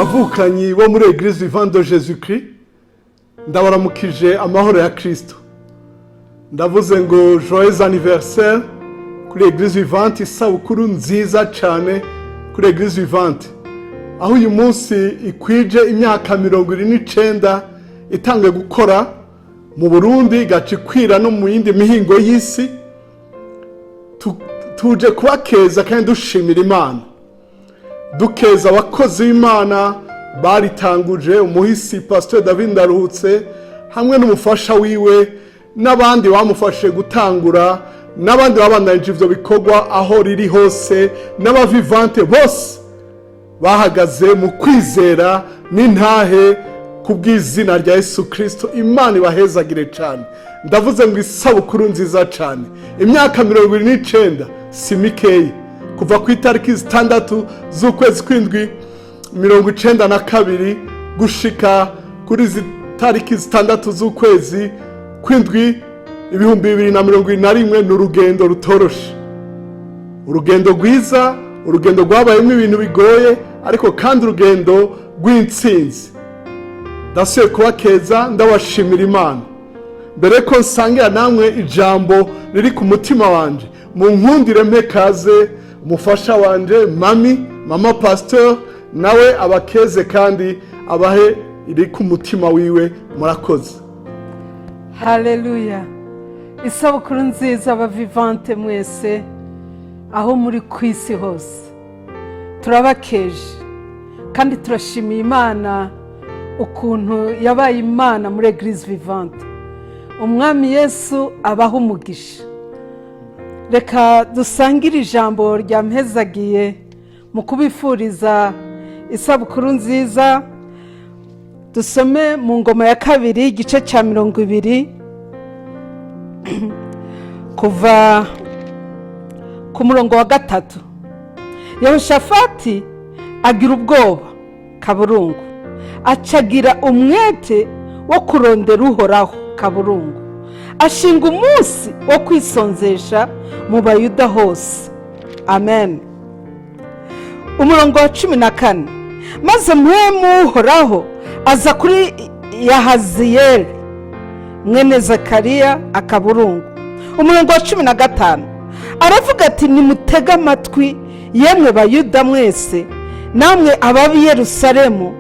bavukanyi bo muri Eglise Vivante de Jésus-Christ, ndabaramukije amahoro ya Kristo. Ndavuze ngo joyeux anniversaire kuri Eglise Vivante, Isabukuru nziza cyane kuri Eglise Vivante, aho uyu munsi ikwije imyaka 29 itangiye gukora mu Burundi, gacikwira no mu yindi mihingo y'isi. Tuje kubakeza kandi dushimira Imana, dukeza abakozi b'Imana baritanguje, umuhisi Pastor David Ndaruhutse hamwe n'umufasha wiwe n'abandi bamufashe gutangura, n'abandi babandanije ivyo bikorwa aho riri hose, n'abavivante bose bahagaze mu kwizera n'intahe kubw'izina rya Yesu Kristo. Imana ibahezagire cyane. Ndavuze ngo isabukuru nziza cyane, imyaka 29 si mikeyi, kuva ku itariki 6 z'ukwezi kw'indwi 1992 gushika kuri tariki 6 z'ukwezi kw'indwi 2021, n'urugendo rutoroshe, urugendo rwiza, urugendo rwabayemo ibintu bigoye, ariko kandi urugendo rw'intsinzi. Ndasuye kubakeza, ndabashimira Imana. Mbere ko nsangira namwe ijambo riri ku mutima wanje, mu nkundire mpe kaze umufasha wanje mama Pastor, nawe abakeze kandi abahe iri ku mutima wiwe. Murakoze. Haleluya. Isabukuru nziza abavivante mwese aho muri kwisi hose, turabakeje kandi turashimiye Imana ukuntu yabaye Imana muri Eglise Vivante. Umwami Yesu abaho umugisha. Reka dusangire ijambo ryampezagiye mu kubifuriza isabukuru nziza. Dusome mu ngoma ya 2 igice cya 20 kuva ku murongo wa 3. Yehoshafati agira ubwoba kaburungu, acagira umwete wo kurondera Uhoraho kaburungu, ashinga umunsi wo kwisonzesha mu Bayuda hose. Amen. Umurongo wa 14. Maze mpwemu Uhoraho aza kuri Yahaziyeli mwene Zakariya akaburungu. Umurongo wa 15. Aravuga ati, nimutega amatwi yemwe Bayuda mwese, namwe ababi Yerusalemu,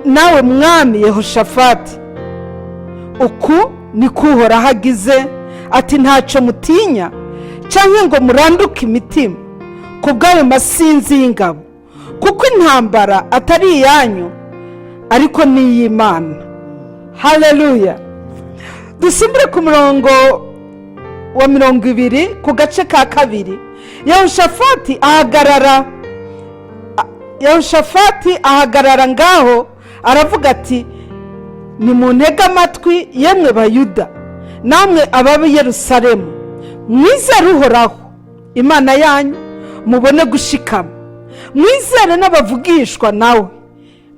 nawe mwami Yehoshafati, uku ni Uhoraho agize ati, ntacyo mutinya cyangwa ngo muranduke imitima kubw'ayo masinzi y'ingabo, kuko intambara atari iyanyu ariko ni iy'Imana. Haleluya. Dusimbire ku murongo wa 20 ku gace ka 2. Yehoshafati ahagarara ngaho aravuga ati, nimuntege amatwi yemwe Bayuda, namwe ababi Yerusalemu, mwizere Uhoraho Imana yanyu mubone gushikama, mwizere n'abavugishwa nawe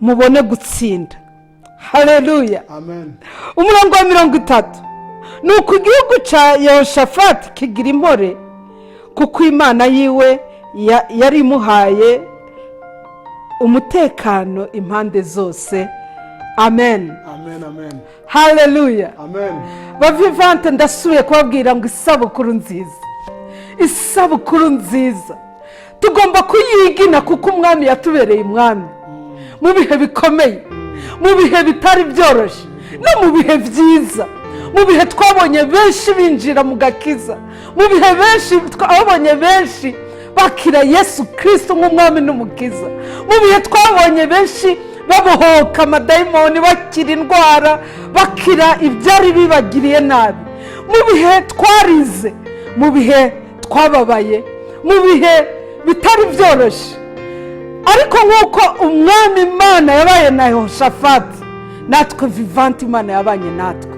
mubone gutsinda. Haleluya. Amen. Umurongo wa 30. Nuko igihugu cya Yehoshafati kigira impore, kuko Imana yiwe yari imuhaye umutekano impande zose. Amen. Amen, amen. Haleluya. Amen. Bavivante, ndasubiye kubabwira ngo isabukuru nziza. Isabukuru nziza tugomba kuyigina, kuko umwami yatubereye umwami mu bihe bikomeye, mu bihe bitari byoroshye, no mu bihe byiza, mu bihe twabonye benshi binjira mu gakiza, mu bihe benshi twabonye benshi bakira Yesu Kristo nk'umwami n'umukiza, mu bihe twabonye benshi babohoka amadayimoni, bakira indwara, bakira ibyari bibagiriye nabi, mu bihe twarize, mu bihe twababaye, mu bihe bitari byoroshye. Ariko nk'uko umwami Imana yabaye na Yehoshafati, natwe Vivante Imana yabanye natwe.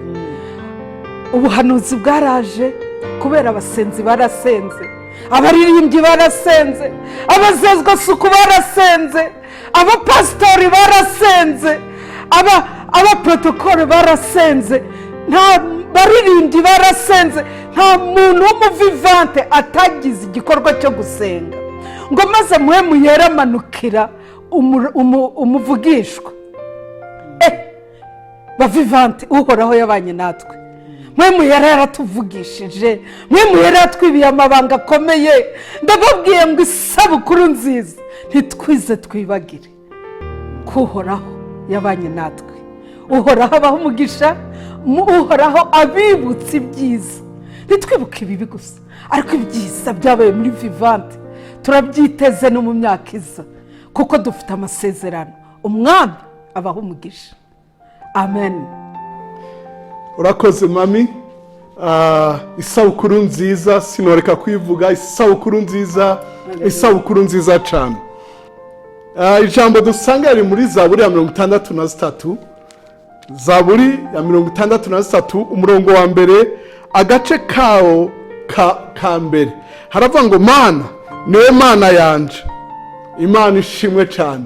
Ubuhanuzi bwaraje kubera abasenzi barasenze, abaririmbyi barasenze, abazezwa suku barasenze, abapasitori barasenze, abaprotokole barasenze, nta baririmbyi barasenze, nta muntu w'umuvivante atagize igikorwa cyo gusenga. Ngo maze muhemu yeramanukira umuvugishwa ba vivante uhoraho yabanye natwe mwe muyera yaratuvugishije mwe muyera yatwibiye amabanga akomeye ndababwiye ngo isabukuru nziza ntitwize twibagire ko uhoraho yabanye natwe uhoraho abaho umugisha uhoraho abibutse ibyiza ntitwibuke ibibi gusa ariko ibyiza byabaye muri vivante turabyiteze no mu myaka iza kuko dufite amasezerano umwami abaho umugisha amen. Urakoze mami, isabukuru nziza sinoreka kwivuga, isabukuru nziza cyane. Ijambo dusanga ari muri Zaburi ya 63, Zaburi ya 63 umurongo wa mbere agace kawo ka mbere haravuga ngo mana niwe mana yanje, Imana ishimwe cyane.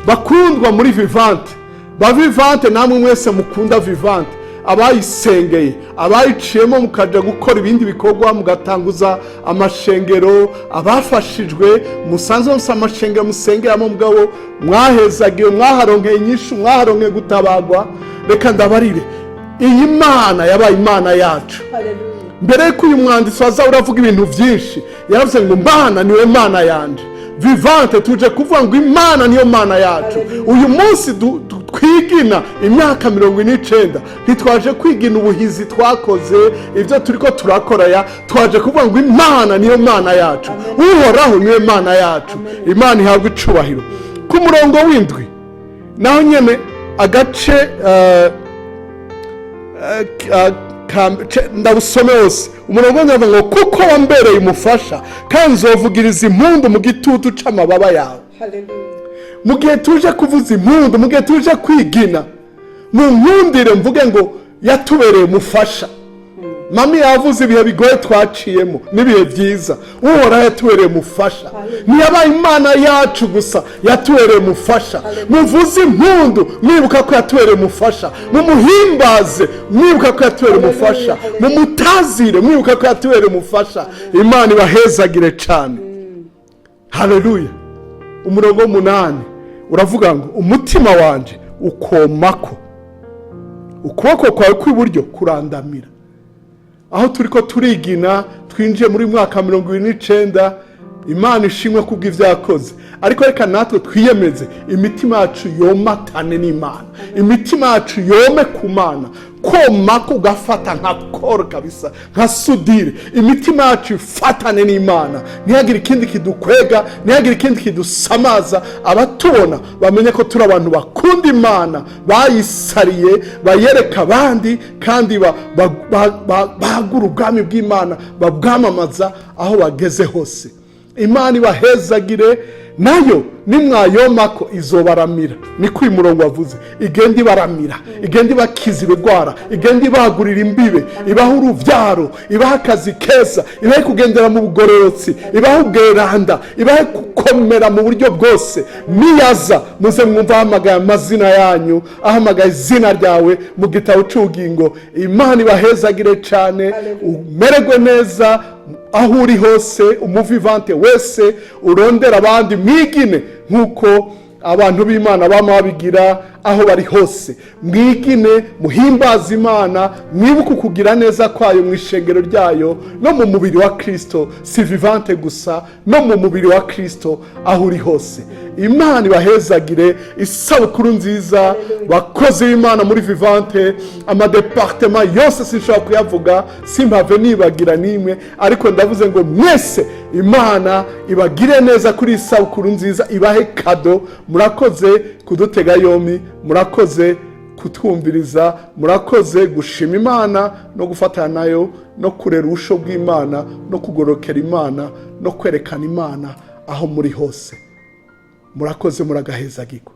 Bakundwa muri vivante, ba vivante namwe mwese mukunda vivante, abayisengeye abayiciyemo mukaja gukora ibindi bikorwa mugatanguza amashengero, abafashijwe musanzwe musa amashengero musengeramo mugabo mwahezagiye mwaharonkeye inyishu mwaharonkeye gutabagwa. Reka ndabarire iyi Mana yabaye Imana yacu. Mbere ko uyu mwanditsi waza uravuga ibintu byinshi yaravuze ngo Mana niwe Mana yanje. Vivante tuje kuvuga ngo Imana niyo Mana yacu. Uyu munsi twigina imyaka 49 ntitwaje kwigina ubuhizi twakoze ibyo turiko turakoraya, twaje kuvuga ngo Imana niyo Mana yacu. Uhoraho niwe Mana yacu. Imana ihabwe icubahiro. Ku murongo w'indwi naho nyene agace ndabusome wose umurongo w'indwi ngo kuko wambereye umufasha kandi nzovugiriza impundu mu gitutu c'amababa yawe. Mu gihe tuje kuvuza impundu, mu gihe tuje kwigina, mu nkundire mvuge ngo yatubereye umufasha. Mami yavuze ibihe bigoye twaciyemo n'ibihe byiza, uhoraho yatubereye umufasha. Ntiyabaye Imana yacu gusa, yatubereye umufasha. Muvuze impundu mwibuka ko yatubereye umufasha, mumuhimbaze mwibuka ko yatubereye umufasha, mumutazire mwibuka ko yatubereye umufasha. Imana ibahezagire cyane. Haleluya. Umurongo 8 uravuga ngo umutima wanje ukomako, ukuboko kwawe kw'iburyo kurandamira. Aho turiko turigina twinjiye muri mwaka 29, Imana ishimwe kubw'ivyakoze, ariko reka natwe twiyemeze imitima yacu yomatane n'Imana, imitima yacu yome ku Mana, komako gafata nka koro kabisa nka sudire, imitima yacu ifatane n'Imana, ntihagire ikindi kidukwega, ntihagire ikindi kidusamaza. Abatubona bamenye ko turi abantu bakunda Imana, bayisariye bayereka abandi kandi bagura ubwami bw'Imana, babwamamaza aho bageze hose. Imana ibahezagire, nayo nimwayomako izobaramira. Niko uyu murongo wavuze, igenda ibaramira, igenda ibakiza ibigwara, igenda ibagurira imbibe, ibaha uruvyaro, ibaha akazi keza, ibaha kugendera mu bugororotsi, ibaha ubweranda, ibaha gukomera mu buryo bwose. Niyaza muze mwumva ahamagaye amazina yanyu, ahamagaye izina ryawe mu gitabo c'ubugingo. Imana ibahezagire cyane, umererwe neza aho uri hose. Umuvivante wese urondera abandi mwigine nkuko abantu b'Imana bama babigira aho bari hose. Mwigine muhimbaza Imana, mwibuke kugira neza kwayo mu ishengero ryayo no mu mubiri wa Kristo, si vivante gusa no mu mubiri wa Kristo aho uri hose. Imana ibahezagire, isabukuru nziza bakoze b'Imana muri vivante. Amadepartement yose sinshobora kuyavuga, simpave nibagira nimwe, ariko ndavuze ngo mwese Imana ibagire neza kuri isabukuru nziza, ibahe kado. Murakoze kudutega yomi, murakoze kutwumviriza, murakoze gushima Imana no gufatana nayo no kurera ubusho bw'Imana no kugorokera Imana no kwerekana Imana aho muri hose. Murakoze, muragahezagirwa.